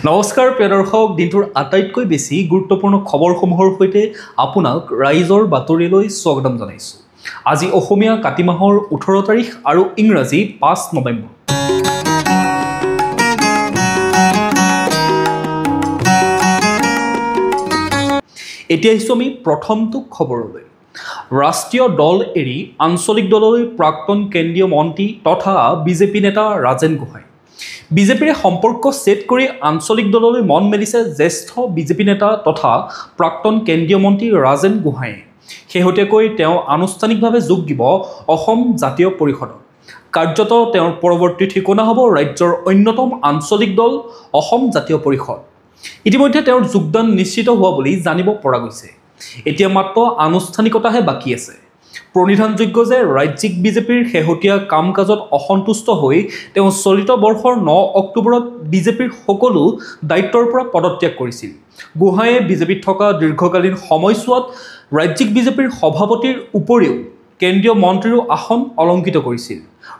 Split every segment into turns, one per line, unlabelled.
নমস্কাৰ প্ৰিয় দৰ্শক, দিনটোৰ আটাইতকৈ বেছি গুৰুত্বপূৰ্ণ খবৰসমূহৰ সৈতে আপোনাক ৰাইজৰ বাতৰিলৈ স্বাগতম জনাইছোঁ। আজি অসমীয়া কাতি মাহৰ 18 তাৰিখ আৰু ইংৰাজী 5 নৱেম্বৰ। এতিয়া আহিছোঁ আমি প্ৰথমটো খবৰলৈ। ৰাষ্ট্ৰীয় দল এৰি আঞ্চলিক দললৈ প্ৰাক্তন কেন্দ্ৰীয় মন্ত্ৰী তথা বিজেপি নেতা ৰাজেন গোহাঁই। বিজেপিৰে সম্পৰ্ক ছেট কৰি আঞ্চলিক দললৈ মন মেলিছে জ্যেষ্ঠ বিজেপি নেতা তথা প্ৰাক্তন কেন্দ্ৰীয় মন্ত্ৰী ৰাজেন গোহাঁইয়ে। শেহতীয়াকৈ তেওঁ আনুষ্ঠানিকভাৱে যোগ দিব অসম জাতীয় পৰিষদত। কাৰ্যত তেওঁৰ পৰৱৰ্তী ঠিকনা হ'ব ৰাজ্যৰ অন্যতম আঞ্চলিক দল অসম জাতীয় পৰিষদ। ইতিমধ্যে তেওঁৰ যোগদান নিশ্চিত হোৱা বুলি জানিব পৰা গৈছে। এতিয়া মাত্ৰ আনুষ্ঠানিকতাহে বাকী আছে। প্ৰণিধানযোগ্য যে ৰাজ্যিক বিজেপিৰ শেহতীয়া কাম কাজত অসন্তুষ্ট হৈ তেওঁ চলিত বৰ্ষৰ 9 অক্টোবৰত বিজেপিৰ সকলো দায়িত্বৰ পৰা পদত্যাগ কৰিছিল। গোহাঁইয়ে বিজেপিত থকা দীৰ্ঘকালীন সময়ছোৱাত ৰাজ্যিক বিজেপিৰ সভাপতিৰ উপৰিও কেন্দ্ৰীয় মন্ত্ৰীৰো আসন অলংকৃত কৰিছিল।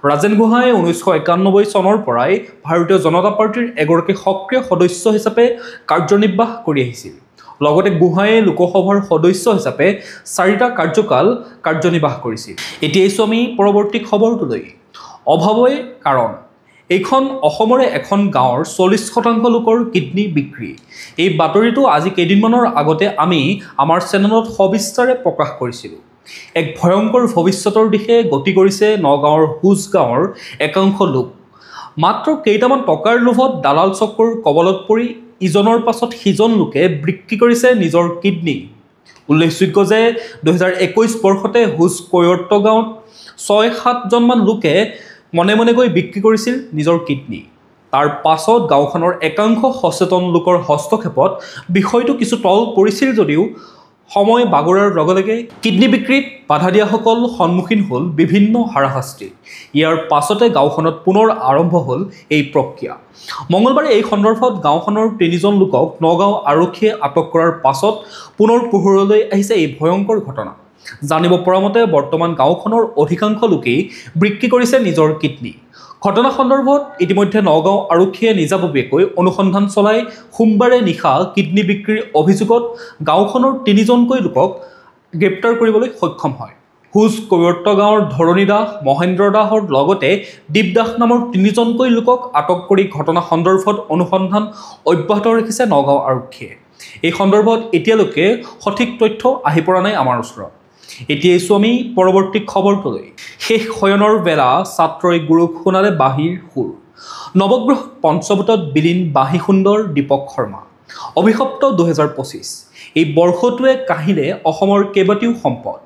ৰাজেন গোহাঁইয়ে 1991 চনৰ পৰাই ভাৰতীয় জনতা পাৰ্টীৰ এগৰাকী সক্ৰিয় সদস্য হিচাপে কাৰ্যনিৰ্বাহ কৰি আহিছিল। লগতে গোহাঁইয়ে লোকসভাৰ সদস্য হিচাপে 4টা কাৰ্যকাল কাৰ্যনিৰ্বাহ কৰিছিল। এতিয়া আহিছোঁ আমি পৰৱৰ্তী খবৰটোলৈ। অভাৱই কাৰণ। এইখন অসমৰে এখন গাঁৱৰ 40% লোকৰ কিডনী বিক্ৰী। এই বাতৰিটো আজি কেইদিনমানৰ আগতে আমি আমাৰ চেনেলত সবিস্তাৰে প্ৰকাশ কৰিছিলোঁ। এক ভয়ংকৰ ভৱিষ্যতৰ দিশে গতি কৰিছে নগাঁৱৰ হুজ গাঁৱৰ একাংশ লোক। মাত্ৰ কেইটামান টকাৰ লোভত দালাল চক্ৰৰ কবলত পৰি ইজনৰ পাছত সিজন লোকে বিক্ৰী কৰিছে নিজৰ কিডনী। উল্লেখযোগ্য যে 2021 বৰ্ষতে হুজ কৈৱৰ্ত গাঁৱত 6-7জনমান লোকে মনে মনে গৈ বিক্ৰী কৰিছিল নিজৰ কিডনী। তাৰ পাছত গাঁওখনৰ একাংশ সচেতন লোকৰ হস্তক্ষেপত বিষয়টো কিছু তল পৰিছিল যদিও সময় বাগৰাৰ লগে লগে কিডনী বিক্ৰীত বাধা দিয়াসকল সন্মুখীন হ'ল বিভিন্ন হাৰাশাস্তিৰ। ইয়াৰ পাছতে গাঁওখনত পুনৰ আৰম্ভ হ'ল এই প্ৰক্ৰিয়া। মঙলবাৰে এই সন্দৰ্ভত গাঁওখনৰ 3জন লোকক নগাঁও আৰক্ষীয়ে আটক কৰাৰ পাছত পুনৰ পোহৰলৈ আহিছে এই ভয়ংকৰ ঘটনা। জানিব পৰা মতে বৰ্তমান গাঁওখনৰ অধিকাংশ লোকেই বিক্ৰী কৰিছে নিজৰ কিডনী। ঘটনা সন্দৰ্ভত ইতিমধ্যে নগাঁও আৰক্ষীয়ে নিজাববীয়াকৈ অনুসন্ধান চলাই সোমবাৰে নিশা কিডনী বিক্ৰীৰ অভিযোগত গাঁওখনৰ 3জনকৈ লোকক গ্ৰেপ্তাৰ কৰিবলৈ সক্ষম হয়। হুজ কৈৱৰ্ত গাঁৱৰ ধৰণী দাস, মহেন্দ্ৰ দাসৰ লগতে দীপ দাস নামৰ 3জনকৈ লোকক আটক কৰি ঘটনা সন্দৰ্ভত অনুসন্ধান অব্যাহত ৰাখিছে নগাঁও আৰক্ষীয়ে। এই সন্দৰ্ভত এতিয়ালৈকে সঠিক তথ্য আহি পৰা নাই আমাৰ ওচৰত। এতিয়া আহিছোঁ আমি পৰৱৰ্তী খবৰটোলৈ। শেষ শয়নৰ বেলা ছাত্ৰই গুৰুক শুনালে বাঁহীৰ সুৰ। নৱগ্ৰহ পঞ্চভূতত বিলীন বাঁহী সুন্দৰ দীপক শৰ্মা। অভিশপ্ত 2025 এই বৰ্ষটোৱে কাহিলে অসমৰ কেইবাটিও সম্পদ।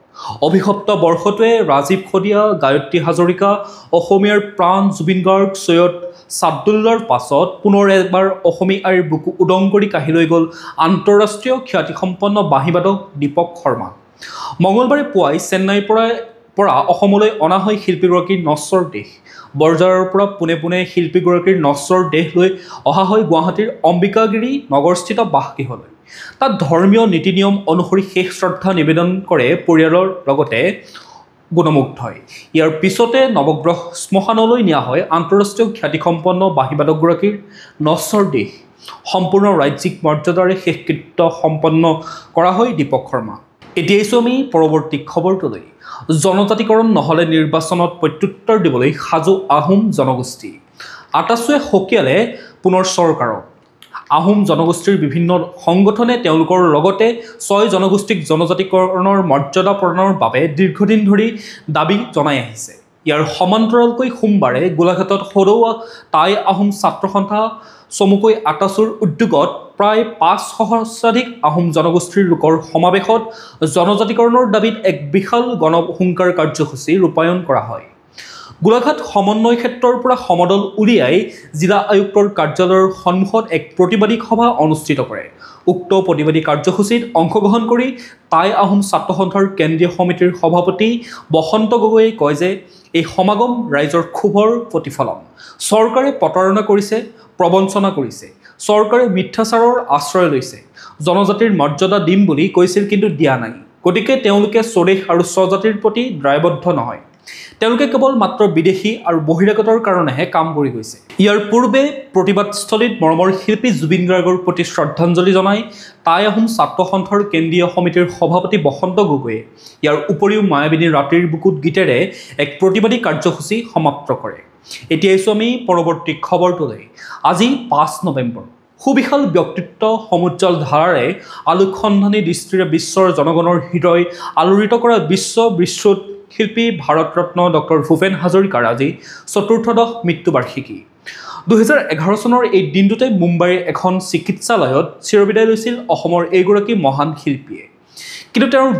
অভিশপ্ত বৰ্ষটোৱে ৰাজীৱ সদিয়া, গায়ত্ৰী হাজৰিকা, অসমীয়াৰ প্ৰাণ জুবিন গাৰ্গ, সৈয়দ ছাদুল্লাৰ পাছত পুনৰ এবাৰ অসমী আইৰ বুকু উদং কৰি কাঢ়ি লৈ গ'ল আন্তঃৰাষ্ট্ৰীয় খ্যাতিসম্পন্ন বাঁহীবাদক দীপক শৰ্মা। মঙলবাৰে পুৱাই চেন্নাইৰ পৰা অসমলৈ অনা হয় শিল্পীগৰাকীৰ নশ্বৰ দেহ। বৰঝাৰৰ পৰা পোনে পোনে শিল্পীগৰাকীৰ নশ্বৰ দেহ লৈ অহা হয় গুৱাহাটীৰ অম্বিকাগিৰি নগৰস্থিত বাসগৃহলৈ। তাত ধৰ্মীয় নীতি নিয়ম অনুসৰি শেষ শ্ৰদ্ধা নিবেদন কৰে পৰিয়ালৰ লগতে গুণমুগ্ধই। ইয়াৰ পিছতে নৱগ্ৰহ শ্মশানলৈ নিয়া হয় আন্তঃৰাষ্ট্ৰীয় খ্যাতিসম্পন্ন বাঁহীবাদকগৰাকীৰ নশ্বৰ দেহ। সম্পূৰ্ণ ৰাজ্যিক মৰ্যাদাৰে শেষকৃত্য সম্পন্ন কৰা হয় দীপক শৰ্মা। এতিয়া আহিছোঁ আমি পৰৱৰ্তী খবৰটোলৈ। জনজাতিকৰণ নহ'লে নিৰ্বাচনত প্ৰত্যুত্তৰ দিবলৈ সাজু আহোম জনগোষ্ঠী। আটাচুৱে সকীয়ালে পুনৰ চৰকাৰক। আহোম জনগোষ্ঠীৰ বিভিন্ন সংগঠনে তেওঁলোকৰ লগতে 6 জনগোষ্ঠীক জনজাতিকৰণৰ মৰ্যাদা প্ৰদানৰ বাবে দীৰ্ঘদিন ধৰি দাবী জনাই আহিছে। ইয়াৰ সমান্তৰালকৈ সোমবাৰে গোলাঘাটত সৰুৱা টাই আহোম ছাত্ৰ সন্থা চমুকৈ আটাচুৰ উদ্যোগত প্ৰায় 5 সহস্ৰাধিক আহোম জনগোষ্ঠীৰ লোকৰ সমাৱেশত জনজাতিকৰণৰ দাবীত এক বিশাল গণহুংকাৰ কাৰ্যসূচী ৰূপায়ণ কৰা হয়। গোলাঘাট সমন্বয় ক্ষেত্ৰৰ পৰা সমদল উলিয়াই জিলা আয়ুক্তৰ কাৰ্যালয়ৰ সন্মুখত এক প্ৰতিবাদী সভা অনুষ্ঠিত কৰে। উক্ত প্ৰতিবাদী কাৰ্যসূচীত অংশগ্ৰহণ কৰি টাই আহোম ছাত্ৰ সন্থাৰ কেন্দ্ৰীয় সমিতিৰ সভাপতি বসন্ত গগৈয়ে কয় যে এই সমাগম ৰাইজৰ ক্ষোভৰ প্ৰতিফলন। চৰকাৰে প্ৰতাৰণা কৰিছে, প্ৰবঞ্চনা কৰিছে। চৰকাৰে মিথ্যাচাৰৰ আশ্ৰয় লৈছে। জনজাতিৰ মৰ্যাদা দিম বুলি কৈছিল কিন্তু দিয়া নাই। গতিকে তেওঁলোকে স্বদেশ আৰু স্বজাতিৰ প্ৰতি দায়বদ্ধ নহয়। তেওঁলোকে কেৱল মাত্ৰ বিদেশী আৰু বহিৰাগতৰ কাৰণেহে কাম কৰি গৈছে। ইয়াৰ পূৰ্বে প্ৰতিবাদস্থলীত মৰমৰ শিল্পী জুবিন গাৰ্গৰ প্ৰতি শ্ৰদ্ধাঞ্জলি জনাই টাই আহোম ছাত্ৰ সন্থাৰ কেন্দ্ৰীয় সমিতিৰ সভাপতি বসন্ত গগৈয়ে ইয়াৰ উপৰিও মায়াবিনী ৰাতিৰ বুকুত গীতেৰে এক প্ৰতিবাদী কাৰ্যসূচী সমাপ্ত কৰে। এতিয়া আহিছোঁ আমি পৰৱৰ্তী খবৰটোলৈ। আজি 5 নৱেম্বৰ। সুবিশাল ব্যক্তিত্ব সমুজ্জ্বল ধাৰাৰে আলোকসন্ধানী দৃষ্টিৰে বিশ্বৰ জনগণৰ হৃদয় আলোড়িত কৰা বিশ্ববিশ্ৰুত শিল্পী ভাৰতৰত্ন ডক্টৰ ভূপেন হাজৰিকাৰ আজি ৪ৰ্থদশ মৃত্যুবাৰ্ষিকী। 2011 চনৰ এই দিনটোতে মুম্বাইৰ এখন চিকিৎসালয়ত চিৰবিদায় লৈছিল অসমৰ এইগৰাকী মহান শিল্পীয়ে। কিন্তু তেওঁৰ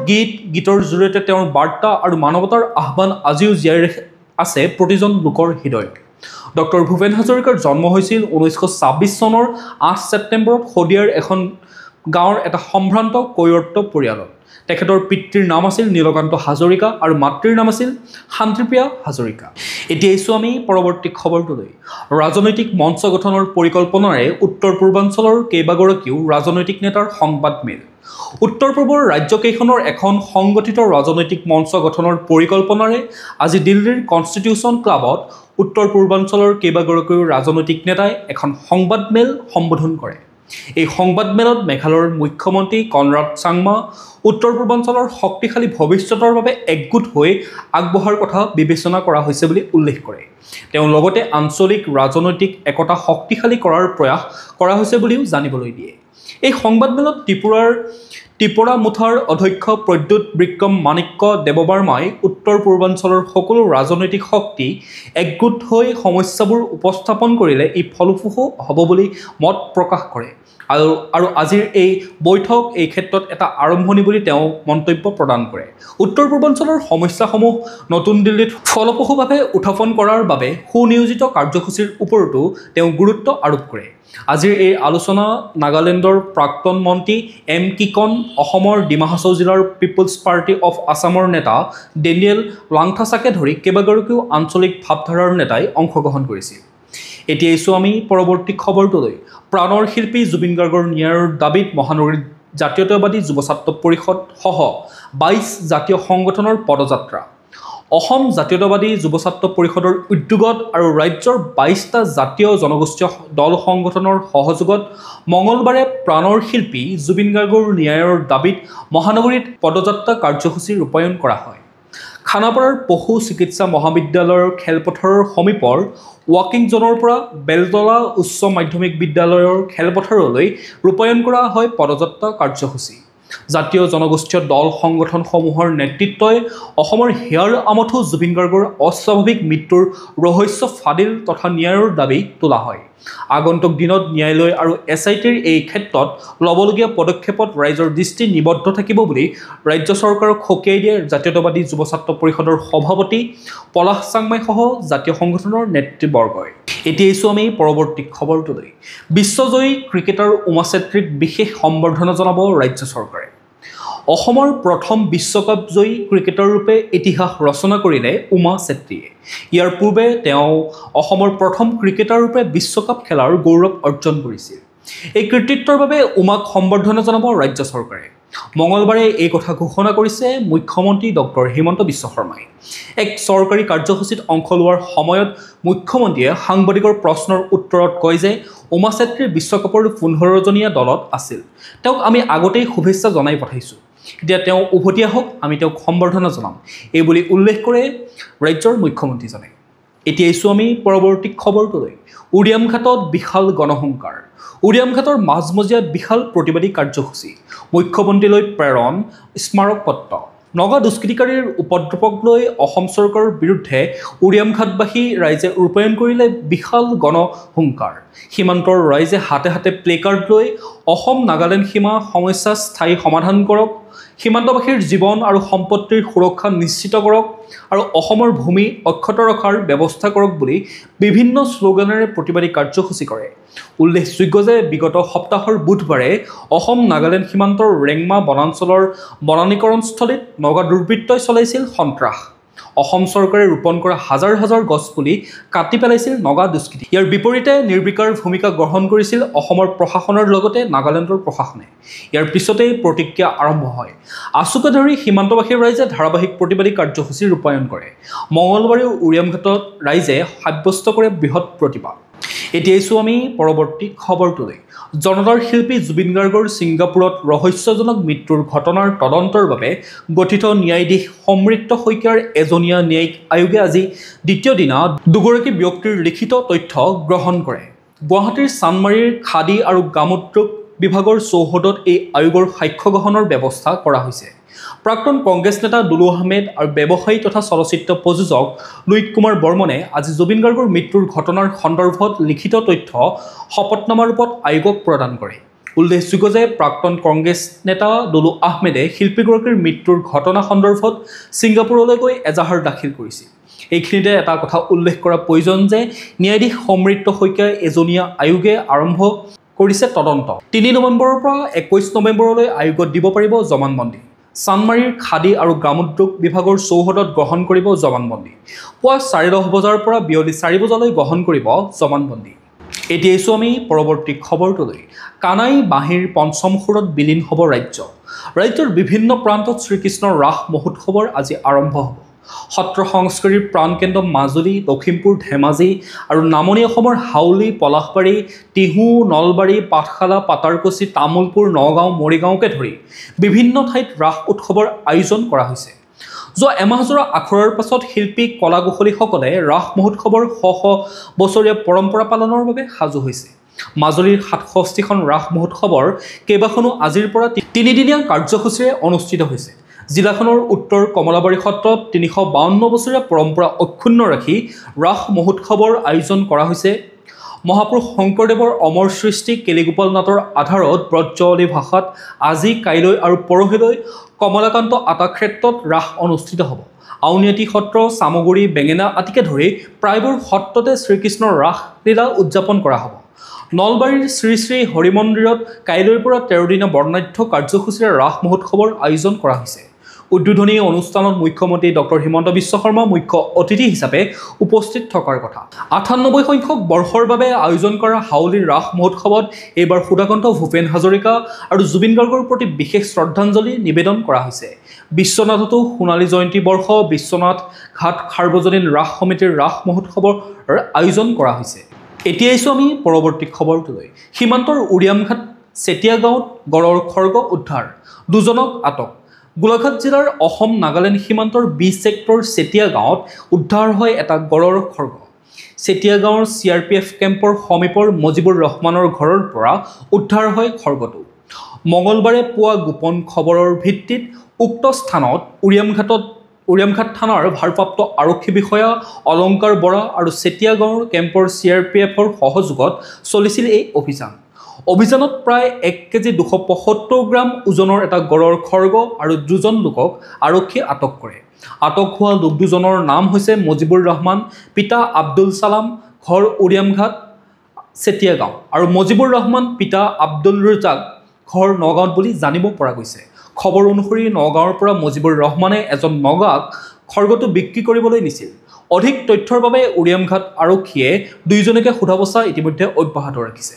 গীতৰ জৰিয়তে তেওঁৰ বাৰ্তা আৰু মানৱতাৰ আহ্বান আজিও জীয়াই আছে প্ৰতিজন লোকৰ হৃদয়ত। ডক্টৰ ভূপেন হাজৰিকাৰ জন্ম হৈছিল 1926 চনৰ 8 ছেপ্টেম্বৰত শদিয়াৰ এখন গাঁৱৰ এটা সম্ভ্ৰান্ত কৈৱৰ্ত পৰিয়ালত। তেখেতৰ পিতৃৰ নাম আছিল নীলকান্ত হাজৰিকা আৰু মাতৃৰ নাম আছিল শান্তিপ্ৰিয়া হাজৰিকা। এতিয়া আহিছোঁ আমি পৰৱৰ্তী খবৰটোলৈ। ৰাজনৈতিক মঞ্চ গঠনৰ পৰিকল্পনাৰে উত্তৰ পূৰ্বাঞ্চলৰ কেইবাগৰাকীও ৰাজনৈতিক নেতাৰ সংবাদমেল। উত্তৰ পূৰ্বৰ ৰাজ্যকেইখনৰ এখন সংগঠিত ৰাজনৈতিক মঞ্চ গঠনৰ পৰিকল্পনাৰে আজি দিল্লীৰ কনষ্টিটিউশ্যন ক্লাবত উত্তৰ পূৰ্বাঞ্চলৰ কেইবাগৰাকীও ৰাজনৈতিক নেতাই এখন সংবাদমেল সম্বোধন কৰে। এই সংবাদমেলত মেঘালয়ৰ মুখ্যমন্ত্ৰী কনৰাড চাংমা উত্তৰ পূৰ্বাঞ্চলৰ শক্তিশালী ভৱিষ্যতৰ বাবে একগোট হৈ আগবঢ়াৰ কথা বিবেচনা কৰা হৈছে বুলি উল্লেখ কৰে। তেওঁ লগতে আঞ্চলিক ৰাজনৈতিক একতা শক্তিশালী কৰাৰ প্ৰয়াস কৰা হৈছে বুলিও জানিবলৈ দিয়ে। এই সংবাদমেলত ত্ৰিপুৰা মুঠাৰ অধ্যক্ষ প্ৰদ্যুৎ বিক্ৰম মাণিক্য দেৱবৰ্মাই উত্তৰ পূৰ্বাঞ্চলৰ সকলো ৰাজনৈতিক শক্তি একগোট হৈ সমস্যাবোৰ উপস্থাপন কৰিলে ই ফলপ্ৰসূ হ'ব বুলি মত প্ৰকাশ কৰে আৰু আজিৰ এই বৈঠক এই ক্ষেত্ৰত এটা আৰম্ভণি বুলি তেওঁ মন্তব্য প্ৰদান কৰে। উত্তৰ পূৰ্বাঞ্চলৰ সমস্যাসমূহ নতুন দিল্লীত ফলপ্ৰসূভাৱে উত্থাপন কৰাৰ বাবে সুনিয়োজিত কাৰ্যসূচীৰ ওপৰতো তেওঁ গুৰুত্ব আৰোপ কৰে। আজিৰ এই আলোচনা নাগালেণ্ডৰ প্ৰাক্তন মন্ত্ৰী এম কিকন, অসমৰ ডিমা হাছাও জিলাৰ পিপলছ পাৰ্টি অফ আছামৰ নেতা ডেনিয়েল লাংথাছাকে ধৰি কেইবাগৰাকীও আঞ্চলিক ভাৱধাৰাৰ নেতাই অংশগ্ৰহণ কৰিছিল। এতিয়া আহিছোঁ আমি পৰৱৰ্তী খবৰটোলৈ। প্ৰাণৰ শিল্পী জুবিন গাৰ্গৰ ন্যায়ৰ দাবীত মহানগৰীত জাতীয়তাবাদী যুৱ ছাত্ৰ পৰিষদ সহ 22 জাতীয় সংগঠনৰ পদযাত্ৰা। অসম জাতীয়তাবাদী যুৱ ছাত্ৰ পৰিষদৰ উদ্যোগত আৰু ৰাজ্যৰ 22টা জাতীয় জনগোষ্ঠীয় দল সংগঠনৰ সহযোগত মঙলবাৰে প্ৰাণৰ শিল্পী জুবিন গাৰ্গৰ ন্যায়ৰ দাবীত মহানগৰীত পদযাত্ৰা কাৰ্যসূচী ৰূপায়ণ কৰা হয়। খানাপাৰাৰ পশু চিকিৎসা মহাবিদ্যালয়ৰ খেলপথাৰৰ সমীপৰ ৱাকিং জ'নৰ পৰা বেলতলা উচ্চ মাধ্যমিক বিদ্যালয়ৰ খেলপথাৰলৈ ৰূপায়ণ কৰা হয় পদযাত্ৰা কাৰ্যসূচী। জাতীয় জনগোষ্ঠীয় দল সংগঠনসমূহৰ নেতৃত্বই অসমৰ হিয়াৰ আমঠু জুবিন গাৰ্গৰ অস্বাভাৱিক মৃত্যুৰ ৰহস্য ফাদিল তথা ন্যায়ৰ দাবী তোলা হয়। আগন্তুক দিনত ন্যায়ালয় আৰু SITৰ এই ক্ষেত্ৰত ল'বলগীয়া পদক্ষেপত ৰাইজৰ দৃষ্টি নিবদ্ধ থাকিব বুলি ৰাজ্য চৰকাৰক সকীয়াই দিয়ে জাতীয়তাবাদী যুৱ ছাত্ৰ পৰিষদৰ সভাপতি পলাশ চাংমাই সহ জাতীয় সংগঠনৰ নেতৃবৰ্গই। এতিয়া আহিছোঁ আমি পৰৱৰ্তী খবৰটোলৈ। বিশ্বজয়ী ক্ৰিকেটাৰ উমা চেত্ৰীক বিশেষ সম্বৰ্ধনা জনাব ৰাজ্য চৰকাৰে। অসমৰ প্ৰথম বিশ্বকাপ জয়ী ক্ৰিকেটাৰ ৰূপে ইতিহাস ৰচনা কৰিলে উমা চেত্ৰীয়ে। ইয়াৰ পূৰ্বে তেওঁ অসমৰ প্ৰথম ক্ৰিকেটাৰ ৰূপে বিশ্বকাপ খেলাৰ গৌৰৱ অৰ্জন কৰিছিল। এই কৃতিত্বৰ বাবে উমাক সম্বৰ্ধনা জনাব ৰাজ্য চৰকাৰে। মঙলবাৰে এই কথা ঘোষণা কৰিছে মুখ্যমন্ত্ৰী ডক্টৰ হিমন্ত বিশ্ব শৰ্মাই। এক চৰকাৰী কাৰ্যসূচীত অংশ লোৱাৰ সময়ত মুখ্যমন্ত্ৰীয়ে সাংবাদিকৰ প্ৰশ্নৰ উত্তৰত কয় যে উমা চেত্ৰী বিশ্বকাপৰ 15জনীয়া দলত আছিল। তেওঁক আমি আগতেই শুভেচ্ছা জনাই পঠাইছোঁ। এতিয়া তেওঁ উভতি আহক, আমি তেওঁক সম্বৰ্ধনা জনাম, এই বুলি উল্লেখ কৰে ৰাজ্যৰ মুখ্যমন্ত্ৰীজনে। এতিয়া আহিছোঁ আমি পৰৱৰ্তী খবৰটোলৈ। উৰিয়ামঘাটত বিশাল গণহংকাৰ। উৰিয়ামঘাটৰ মাজমজিয়াত বিশাল প্ৰতিবাদী কাৰ্যসূচী। মুখ্যমন্ত্ৰীলৈ প্ৰেৰণ স্মাৰক পত্ৰ। নগা দুষ্কৃতিকাৰীৰ উপদ্ৰৱক লৈ অসম চৰকাৰৰ বিৰুদ্ধে উৰিয়ামঘাটবাসী ৰাইজে ৰূপায়ণ কৰিলে বিশাল গণহুংকাৰ। সীমান্তৰ ৰাইজে হাতে হাতে প্লেকাৰ্ড লৈ অসম নাগালেণ্ড সীমা সমস্যা স্থায়ী সমাধান কৰক, সীমান্তবাসীৰ জীৱন আৰু সম্পত্তিৰ সুৰক্ষা নিশ্চিত কৰক আৰু অসমৰ ভূমি অক্ষত ৰখাৰ ব্যৱস্থা কৰক বুলি বিভিন্ন শ্লোগানেৰে প্ৰতিবাদী কাৰ্যসূচী কৰে। উল্লেখযোগ্য যে বিগত সপ্তাহৰ বুধবাৰে অসম নাগালেণ্ড সীমান্তৰ ৰেংমা বনাঞ্চলৰ বনানীকৰণস্থলীত নগা দুৰ্বৃত্তই চলাইছিল সন্ত্ৰাস। অসম চৰকাৰে ৰোপণ কৰা হাজাৰ হাজাৰ গছপুলি কাটি পেলাইছিল নগা দুষ্কৃতি। ইয়াৰ বিপৰীতে নিৰ্বিকাৰ ভূমিকা গ্ৰহণ কৰিছিল অসমৰ প্ৰশাসনৰ লগতে নাগালেণ্ডৰ প্ৰশাসনে। ইয়াৰ পিছতেই প্ৰতিক্ৰিয়া আৰম্ভ হয়। আচুকে ধৰি সীমান্তবাসী ৰাইজে ধাৰাবাহিক প্ৰতিবাদী কাৰ্যসূচী ৰূপায়ণ কৰে। মঙলবাৰেও উৰিয়ামঘাটত ৰাইজে সাব্যস্ত কৰে বৃহৎ প্ৰতিবাদ। এতিয়া আছোঁ আমি পৰৱৰ্তী খবৰটোলৈ। জনতাৰ শিল্পী জুবিন গাৰ্গৰ ছিংগাপুৰত ৰহস্যজনক মৃত্যুৰ ঘটনাৰ তদন্তৰ বাবে গঠিত ন্যায়াধীশ সমৃদ্ধ শইকীয়াৰ এজনীয়া ন্যায়িক আয়োগে আজি দ্বিতীয় দিনা দুগৰাকী ব্যক্তিৰ লিখিত তথ্য গ্ৰহণ কৰে। গুৱাহাটীৰ চানমাৰীৰ খাদী আৰু গ্ৰামোদ্যোগ বিভাগৰ চৌহদত এই আয়োগৰ সাক্ষ্য গ্ৰহণৰ ব্যৱস্থা কৰা হৈছে। প্ৰাক্তন কংগ্ৰেছ নেতা দুলু আহমেদ আৰু ব্যৱসায়ী তথা চলচ্চিত্ৰ প্ৰযোজক লুইত কুমাৰ বৰ্মনে আজি জুবিন গাৰ্গৰ মৃত্যুৰ ঘটনাৰ সন্দৰ্ভত লিখিত তথ্য শপতনামা ৰূপত আয়োগক প্ৰদান কৰে। উল্লেখযোগ্য যে প্ৰাক্তন কংগ্ৰেছ নেতা দুলু আহমেদে শিল্পীগৰাকীৰ মৃত্যুৰ ঘটনা সন্দৰ্ভত ছিংগাপুৰলৈ গৈ এজাহাৰ দাখিল কৰিছিল। এইখিনিতে এটা কথা উল্লেখ কৰা প্ৰয়োজন যে ন্যায়াধীশ সমৃদ্ধ শইকীয়াৰ এজনীয়া আয়োগে আৰম্ভ কৰিছে তদন্ত। ৩ নৱেম্বৰৰ পৰা ২১ নৱেম্বৰলৈ আয়োগত দিব পাৰিব জবানবন্দী। চানমাৰীৰ খাদী আৰু গ্ৰামোদ্যোগ বিভাগৰ চৌহদত গ্ৰহণ কৰিব জবানবন্দী। পুৱা 10:30 বজাৰ পৰা বিয়লি 4 বজালৈ গ্ৰহণ কৰিব জবানবন্দী। এতিয়া আছোঁ আমি পৰৱৰ্তী খবৰটোলৈ। কানাই বাঁহীৰ পঞ্চম সুৰত বিলীন হ'ব ৰাজ্য। ৰাজ্যৰ বিভিন্ন প্ৰান্তত শ্ৰীকৃষ্ণৰ ৰাস মহোৎসৱৰ আজি আৰম্ভ হ'ব। সত্ৰ সংস্কৃতিৰ প্ৰাণকেন্দ্ৰ মাজুলী, লখিমপুৰ, ধেমাজি আৰু নামনি অসমৰ হাউলি, পলাশবাৰী, টিহু, নলবাৰী, পাঠশালা, পাটাৰকুছি, তামুলপুৰ, নগাঁও, মৰিগাঁওকে ধৰি বিভিন্ন ঠাইত ৰাস উৎসৱৰ আয়োজন কৰা হৈছে। যোৱা এমাহজোৰা আখৰাৰ পাছত শিল্পী কলা কুশলীসকলে ৰাস মহোৎসৱৰ শ শ বছৰীয়া পৰম্পৰা পালনৰ বাবে সাজু হৈছে। মাজুলীৰ ৬৭খন ৰাস মহোৎসৱৰ কেইবাখনো আজিৰ পৰা ৩দিনীয়া কাৰ্যসূচীৰে অনুষ্ঠিত হৈছে। জিলাখনৰ উত্তৰ কমলাবাৰী সত্ৰত ৩৫২ বছৰীয়া পৰম্পৰা অক্ষুণ্ণ ৰাখি ৰাস মহোৎসৱৰ আয়োজন কৰা হৈছে। মহাপুৰুষ শংকৰদেৱৰ অমৰ সৃষ্টি কেলিগোপাল নাটৰ আধাৰত ব্ৰজৱলী ভাষাত আজি, কাইলৈ আৰু পৰহিলৈ কমলাকান্ত আটাক্ষেত্ৰত ৰাস অনুষ্ঠিত হ'ব। আউনীআটী সত্ৰ, চামগুৰি, বেঙেনা আদিকে ধৰি প্ৰায়বোৰ সত্ৰতে শ্ৰীকৃষ্ণৰ ৰাসলীলা উদযাপন কৰা হ'ব। নলবাৰীৰ শ্ৰী শ্ৰী হৰি মন্দিৰত কাইলৈৰ পৰা ১৩ দিনীয়া বৰ্ণাঢ্য কাৰ্যসূচীৰে ৰাস মহোৎসৱৰ আয়োজন কৰা হৈছে। উদ্বোধনী অনুষ্ঠানত মুখ্যমন্ত্ৰী ডক্টৰ হিমন্ত বিশ্ব শৰ্মা মুখ্য অতিথি হিচাপে উপস্থিত থকাৰ কথা। ৯৮ সংখ্যক বৰ্ষৰ বাবে আয়োজন কৰা হাউলিৰ ৰাস মহোৎসৱত এইবাৰ সুধাকণ্ঠ ভূপেন হাজৰিকা আৰু জুবিন গাৰ্গৰ প্ৰতি বিশেষ শ্ৰদ্ধাঞ্জলি নিবেদন কৰা হৈছে। বিশ্বনাথতো সোণালী জয়ন্তী বৰ্ষ বিশ্বনাথ ঘাট সাৰ্বজনীন ৰাস সমিতিৰ ৰাস মহোৎসৱৰ আয়োজন কৰা হৈছে। এতিয়া আছোঁ আমি পৰৱৰ্তী খবৰটোলৈ। সীমান্তৰ উৰিয়ামঘাট চেতিয়া গাঁৱত গড়ৰ খৰ্গ উদ্ধাৰ, ২জনক আটক। গোলাঘাট জিলাৰ অসম নাগালেণ্ড সীমান্তৰ বি ছেক্টৰ চেতিয়া গাঁৱত উদ্ধাৰ হয় এটা গড়ৰ খৰ্গ। চেতিয়া গাঁৱৰ CRPF কেম্পৰ সমীপৰ মজিবুৰ ৰহমানৰ ঘৰৰ পৰা উদ্ধাৰ হয় খৰ্গটো। মঙলবাৰে পুৱা গোপন খবৰৰ ভিত্তিত উক্ত স্থানত উৰিয়ামঘাট থানাৰ ভাৰপ্ৰাপ্ত আৰক্ষী বিষয়া অলংকাৰ বৰা আৰু চেতিয়া গাঁৱৰ কেম্পৰ CRPFৰ সহযোগত চলিছিল এই অভিযান। অভিযানত প্ৰায় ১ কেজি ২৭৫ গ্ৰাম ওজনৰ এটা গড়ৰ খৰ্গ আৰু ২জন লোকক আৰক্ষীয়ে আটক কৰে। আটক হোৱা লোক দুজনৰ নাম হৈছে মজিবুৰ ৰহমান, পিতা আব্দুল ছালাম, ঘৰ উৰিয়ামঘাট চেতিয়া গাঁও, আৰু মজিবুৰ ৰহমান, পিতা আব্দুল ৰুজাক, ঘৰ নগাঁৱত বুলি জানিব পৰা গৈছে। খবৰ অনুসৰি নগাঁৱৰ পৰা মজিবুৰ ৰহমানে এজন নগাক খৰ্গটো বিক্ৰী কৰিবলৈ নিছিল। অধিক তথ্যৰ বাবে উৰিয়ামঘাট আৰক্ষীয়ে দুয়োজনকে সোধা পোছা ইতিমধ্যে অব্যাহত ৰাখিছে।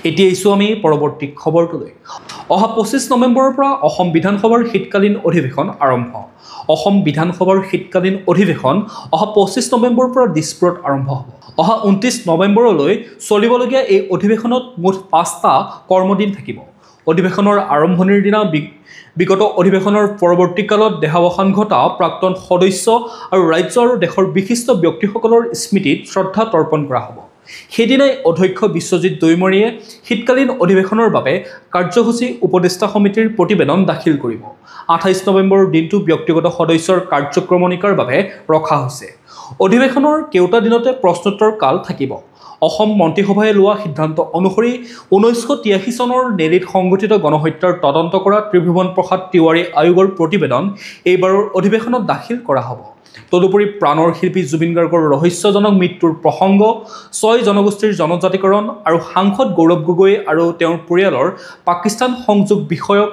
এতিয়া আছোঁ আমি পৰৱৰ্তী খবৰটোলৈ। অহা ২৫ নৱেম্বৰৰ পৰা অসম বিধানসভাৰ শীতকালীন অধিৱেশন আৰম্ভ। অসম বিধানসভাৰ শীতকালীন অধিৱেশন অহা ২৫ নৱেম্বৰৰ পৰা দিছপুৰত আৰম্ভ হ'ব। অহা ২৯ নৱেম্বৰলৈ চলিবলগীয়া এই অধিৱেশনত মুঠ ৫টা কৰ্মদিন থাকিব। অধিৱেশনৰ আৰম্ভণিৰ দিনা বিগত অধিৱেশনৰ পৰৱৰ্তীকালত দেহাৱসান ঘটা প্ৰাক্তন সদস্য আৰু ৰাজ্য আৰু দেশৰ বিশিষ্ট ব্যক্তিসকলৰ স্মৃতিত শ্ৰদ্ধা তৰ্পণ কৰা হ'ব। সেইদিনাই অধ্যক্ষ বিশ্বজিৎ দৈমৰীয়ে শীতকালীন অধিৱেশনৰ বাবে কাৰ্যসূচী উপদেষ্টা সমিতিৰ প্ৰতিবেদন দাখিল কৰিব। ২৮ নৱেম্বৰৰ দিনটো ব্যক্তিগত সদস্যৰ কাৰ্যক্ৰমণিকাৰ বাবে ৰখা হৈছে। অধিৱেশনৰ কেওটা দিনতে প্ৰশ্নোত্তৰ কাল থাকিব। অসম মন্ত্ৰীসভাই লোৱা সিদ্ধান্ত অনুসৰি ১৯৮৩ চনৰ নেলীত সংঘটিত গণহত্যাৰ তদন্ত কৰা ত্ৰিভুৱন প্ৰসাদ তিৱাৰী আয়োগৰ প্ৰতিবেদন এইবাৰৰ অধিৱেশনত দাখিল কৰা হ'ব। তদুপৰি প্ৰাণৰ শিল্পী জুবিন গাৰ্গৰ ৰহস্যজনক মৃত্যুৰ প্ৰসংগ, ৬ জনগোষ্ঠীৰ জনজাতিকৰণ আৰু সাংসদ গৌৰৱ গগৈ আৰু তেওঁৰ পৰিয়ালৰ পাকিস্তান সংযোগ বিষয়ক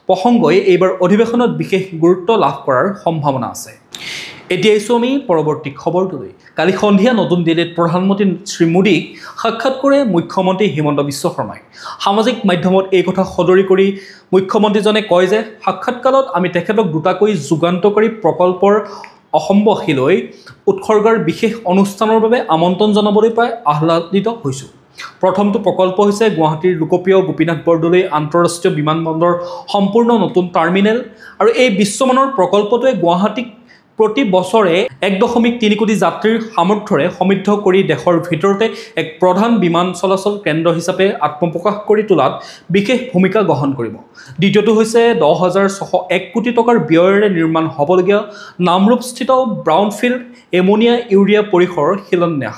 প্ৰসংগই এইবাৰ অধিৱেশনত বিশেষ গুৰুত্ব লাভ কৰাৰ সম্ভাৱনা আছে। এতিয়া আহিছোঁ আমি পৰৱৰ্তী খবৰটোলৈ। কালি সন্ধিয়া নতুন দিল্লীত প্ৰধানমন্ত্ৰী শ্ৰী মোদীক সাক্ষাৎ কৰে মুখ্যমন্ত্ৰী হিমন্ত বিশ্ব শৰ্মাই। সামাজিক মাধ্যমত এই কথা সদৰি কৰি মুখ্যমন্ত্ৰীজনে কয় যে সাক্ষাৎকালত আমি তেখেতক দুটাকৈ যুগান্তকাৰী প্ৰকল্পৰ অসমবাসীলৈ উৎসৰ্গাৰ বিশেষ অনুষ্ঠানৰ বাবে আমন্ত্ৰণ জনাবলৈ পাই আহ্লাদিত হৈছোঁ। প্ৰথমটো প্ৰকল্প হৈছে গুৱাহাটীৰ লোকপ্ৰিয় গোপীনাথ বৰদলৈ আন্তঃৰাষ্ট্ৰীয় বিমানবন্দৰ সম্পূৰ্ণ নতুন টাৰ্মিনেল, আৰু এই বিশ্বমানৰ প্ৰকল্পটোৱে গুৱাহাটীক প্ৰতি বছৰে 1.3 কোটি যাত্ৰীৰ সামৰ্থ্যৰে সমৃদ্ধ কৰি দেশৰ ভিতৰতে এক প্ৰধান বিমান চলাচল কেন্দ্ৰ হিচাপে আত্মপ্ৰকাশ কৰি তোলাত বিশেষ ভূমিকা গ্ৰহণ কৰিব। দ্বিতীয়টো হৈছে 10,601 কোটি টকাৰ ব্যয়েৰে নিৰ্মাণ হ'বলগীয়া নামৰূপস্থিত ব্ৰাউনফিল্ড এমনিয়া ইউৰিয়া পৰিসৰৰ শিলান্যাস।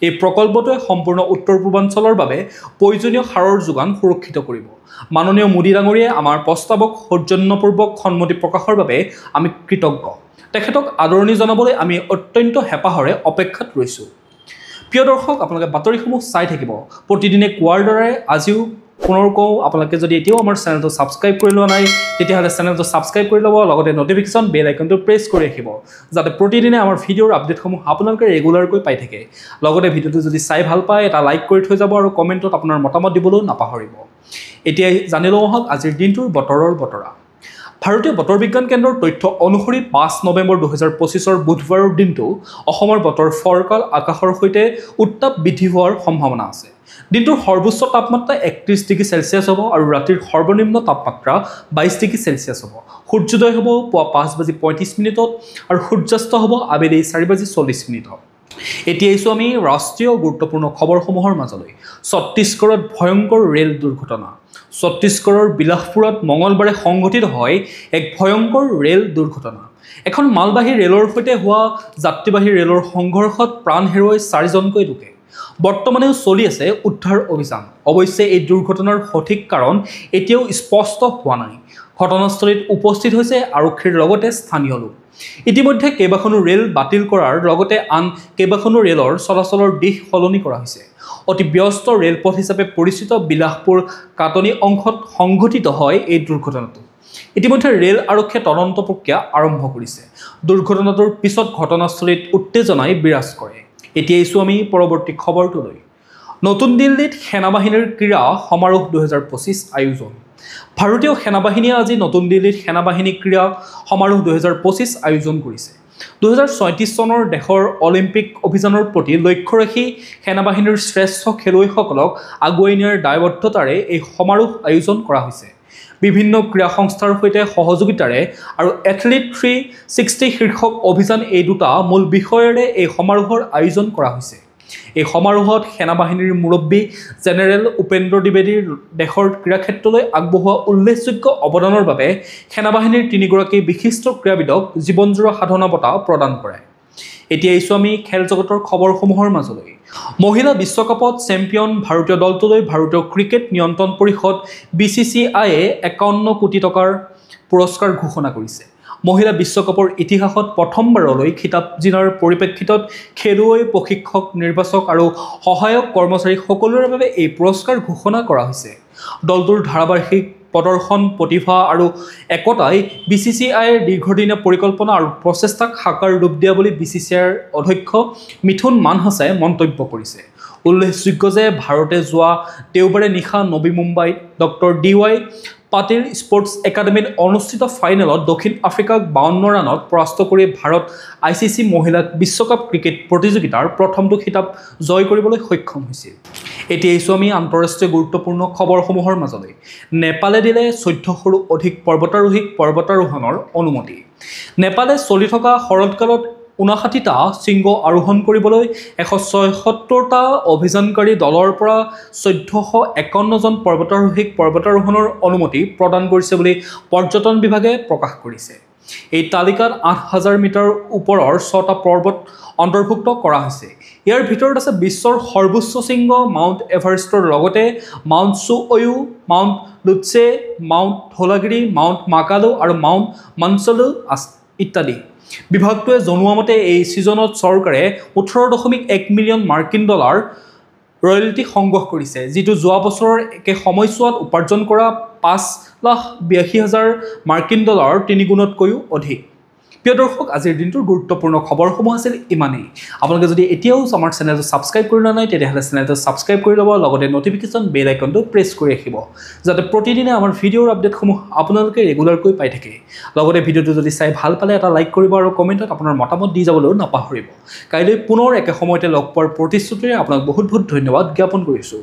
এই প্ৰকল্পটোৱে সম্পূৰ্ণ উত্তৰ পূৰ্বাঞ্চলৰ বাবে প্ৰয়োজনীয় সাৰৰ যোগান সুৰক্ষিত কৰিব। মাননীয় মোদী ডাঙৰীয়াই আমাৰ প্ৰস্তাৱক সৌজন্যপূৰ্বক সন্মতি প্ৰকাশৰ বাবে আমি কৃতজ্ঞ। তেখেতক আদৰণি জনাবলৈ আমি অত্যন্ত হেঁপাহেৰে অপেক্ষাত ৰৈছোঁ। প্ৰিয় দৰ্শক, আপোনালোকে বাতৰিসমূহ চাই থাকিব। প্ৰতিদিনে কোৱাৰ দৰে আজিও পুনৰ কওঁ, আপোনালোকে যদি এতিয়াও আমাৰ চেনেলটো ছাবস্ক্ৰাইব কৰি লোৱা নাই তেতিয়াহ'লে চেনেলটো ছাবস্ক্ৰাইব কৰি ল'ব, লগতে নটিফিকেশ্যন বেল আইকনটো প্ৰেছ কৰি ৰাখিব, যাতে প্ৰতিদিনে আমাৰ ভিডিঅ'ৰ আপডেটসমূহ আপোনালোকে ৰেগুলাৰকৈ পাই থাকে। লগতে ভিডিঅ'টো যদি চাই ভাল পায় এটা লাইক কৰি থৈ যাব আৰু কমেণ্টত আপোনাৰ মতামত দিবলৈও নাপাহৰিব। এতিয়া জানি লওঁ আহক আজিৰ দিনটোৰ বতৰৰ বতৰা। ভাৰতীয় বতৰ বিজ্ঞান কেন্দ্ৰৰ তথ্য অনুসৰি 5 নৱেম্বৰ 2025 বুধবাৰৰ দিনটো অসমৰ বতৰ ফৰকাল আকাশৰ সৈতে উত্তাপ বৃদ্ধি হোৱাৰ সম্ভাৱনা আছে। দিনটোৰ সৰ্বোচ্চ তাপমাত্ৰা 31 ডিগ্ৰী চেলছিয়াছ হ'ব আৰু ৰাতিৰ সৰ্বনিম্ন তাপমাত্ৰা 22 ডিগ্ৰী চেলছিয়াছ হ'ব। সূৰ্যোদয় হ'ব পুৱা 5:35 আৰু সূৰ্যাস্ত হ'ব আবেলি 4:40। এতিয়া আহিছোঁ আমি ৰাষ্ট্ৰীয় গুৰুত্বপূৰ্ণ খবৰসমূহৰ মাজলৈ। ছত্তীশগড়ত ভয়ংকৰ ৰেল দুৰ্ঘটনা। ছত্তীশগড়ৰ বিলাসপুৰত মঙলবাৰে সংঘটিত হয় এক ভয়ংকৰ ৰেল দুৰ্ঘটনা। এখন মালবাহী ৰেলৰ সৈতে হোৱা যাত্ৰীবাহী ৰেলৰ সংঘৰ্ষত প্ৰাণ হেৰুৱাই 4জনকৈ লোকে। বৰ্তমানেও চলি আছে উদ্ধাৰ অভিযান। অৱশ্যে এই দুৰ্ঘটনাৰ সঠিক কাৰণ এতিয়াও স্পষ্ট হোৱা নাই। ঘটনাস্থলীত উপস্থিত হৈছে আৰক্ষীৰ লগতে স্থানীয় লোক। ইতিমধ্যে কেইবাখনো ৰেল বাতিল কৰাৰ লগতে আন কেইবাখনো ৰেলৰ চলাচলৰ দিশ সলনি কৰা হৈছে। অতি ব্যস্ত ৰেলপথ হিচাপে পৰিচিত বিলাসপুৰ কাটনি অংশত সংঘটিত হয় এই দুৰ্ঘটনাটো। ইতিমধ্যে ৰেল আৰক্ষীয়ে তদন্ত প্ৰক্ৰিয়া আৰম্ভ কৰিছে। দুৰ্ঘটনাটোৰ পিছত ঘটনাস্থলীত উত্তেজনাই বিৰাজ কৰে। এতিয়া আহিছোঁ আমি পৰৱৰ্তী খবৰটোলৈ। নতুন দিল্লীত সেনাবাহিনীৰ ক্ৰীড়া সমাৰোহ 2025 আয়োজন। ভাৰতীয় সেনাবাহিনীয়ে আজি নতুন দিল্লীত সেনাবাহিনী ক্ৰীড়া সমাৰোহ 2025 আয়োজন কৰিছে। 2037 চনৰ দেশৰ অলিম্পিক অভিযানৰ প্ৰতি লক্ষ্য ৰাখি সেনাবাহিনীৰ শ্ৰেষ্ঠ খেলুৱৈসকলক আগুৱাই নিয়াৰ দায়বদ্ধতাৰে এই সমাৰোহ আয়োজন কৰা হৈছে। বিভিন্ন ক্ৰীড়া সংস্থাৰ সৈতে সহযোগিতাৰে আৰু এথলীট 360 শীৰ্ষক অভিযান এই দুটা মূল বিষয়েৰে এই সমাৰোহৰ আয়োজন কৰা হৈছে। এই সমাৰোহত সেনাবাহিনীৰ মুৰব্বী জেনেৰেল উপেন্দ্ৰ দ্বিবেদীৰ দেশৰ ক্ৰীড়াক্ষেত্ৰলৈ আগবঢ়োৱা উল্লেখযোগ্য অৱদানৰ বাবে সেনাবাহিনীৰ 3গৰাকী বিশিষ্ট ক্ৰীড়াবিদক জীৱনজোৰা সাধনা বঁটা প্ৰদান কৰে। এতিয়া আহিছোঁ আমি খেল জগতৰ খবৰসমূহৰ মাজলৈ। মহিলা বিশ্বকাপত চেম্পিয়ন ভাৰতীয় দলটোলৈ ভাৰতীয় ক্ৰিকেট নিয়ন্ত্ৰণ পৰিষদ BCCIয়ে 51 কোটি টকাৰ পুৰস্কাৰ ঘোষণা কৰিছে। মহিলা বিশ্বকাপৰ ইতিহাসত প্ৰথমবাৰলৈ খিতাপ জিনাৰ পৰিপ্ৰেক্ষিতত খেলুৱৈ, প্ৰশিক্ষক, নিৰ্বাচক আৰু সহায়ক কৰ্মচাৰী সকলোৰে বাবে এই পুৰস্কাৰ ঘোষণা কৰা হৈছে। দলটোৰ ধাৰাবাহিক প্ৰদৰ্শন, প্ৰতিভা আৰু একতাই BCCIৰ দীৰ্ঘদিনীয়া পৰিকল্পনা আৰু প্ৰচেষ্টাক সাকাৰ ৰূপ দিয়া বুলি BCCIৰ অধ্যক্ষ মিথুন মানহাছে মন্তব্য কৰিছে। উল্লেখযোগ্য যে ভাৰতে যোৱা দেওবাৰে নিশা নবী মুম্বাইত ডক্টৰ DY পাটিল স্পৰ্টছ একাডেমীত অনুষ্ঠিত ফাইনেলত দক্ষিণ আফ্ৰিকাক 52 ৰানত পৰাস্ত কৰি ভাৰত ICC মহিলা বিশ্বকাপ ক্ৰিকেট প্ৰতিযোগিতাৰ প্ৰথমটো খিতাপ জয় কৰিবলৈ সক্ষম হৈছিল। এতিয়া আহিছোঁ আমি আন্তঃৰাষ্ট্ৰীয় গুৰুত্বপূৰ্ণ খবৰসমূহৰ মাজলৈ। নেপালে দিলে 1400ৰো অধিক পৰ্বতাৰোহীক পৰ্বতাৰোহণৰ অনুমতি। নেপালে চলি থকা শৰৎকালত 59টা শৃংগ আৰোহণ কৰিবলৈ 176টা অভিযানকাৰী দলৰ পৰা 1451 জন পৰ্বতাৰোহীক পৰ্বতাৰোহণৰ অনুমতি প্ৰদান কৰিছে বুলি পৰ্যটন বিভাগে প্ৰকাশ কৰিছে। এই তালিকাত 8000 মিটাৰ ওপৰৰ 6টা পৰ্বত অন্তৰ্ভুক্ত কৰা হৈছে। ইয়াৰ ভিতৰত আছে বিশ্বৰ সৰ্বোচ্চ শৃংগ মাউণ্ট এভাৰেষ্টৰ লগতে mount ছুঅয়ু, mount লুটছে, mount Dhaulagiri, mount Makalu আৰু মাউণ্ট মানচলু ইত্যাদি। বিভাগটোৱে জনোৱা মতে এই ছিজনত চৰকাৰে 18.1 মিলিয়ন মাৰ্কিন ডলাৰ ৰয়েলটি সংগ্ৰহ কৰিছে, যিটো যোৱা বছৰৰ একে সময়ছোৱাত উপাৰ্জন কৰা 5,82,000 মাৰ্কিন ডলাৰৰ 3 গুণতকৈও অধিক। প্ৰিয় দৰ্শক আজিৰ দিনটোৰ গুৰুত্বপূৰ্ণ খবৰসমূহ আছিল ইমানেই আপোনালোকে যদি এতিয়াও আমাৰ চেনেলটো ছাবস্ক্ৰাইব কৰি লোৱা নাই তেতিয়াহ'লে চেনেলটো ছাবস্ক্ৰাইব কৰি ল'ব লগতে নটিফিকেশ্যন বেল আইকনটো প্ৰেছ কৰি ৰাখিব যাতে প্ৰতিদিনে আমাৰ ভিডিঅ'ৰ আপডেটসমূহ আপোনালোকে ৰেগুলাৰকৈ পাই থাকে লগতে ভিডিঅ'টো যদি চাই ভাল পালে এটা লাইক কৰিব আৰু কমেণ্টত আপোনাৰ মতামত দি যাবলৈও নাপাহৰিব কাইলৈ পুনৰ একে সময়তে লগ পোৱাৰ প্ৰতিশ্ৰুতিৰে আপোনাক বহুত বহুত ধন্যবাদ জ্ঞাপন কৰিছোঁ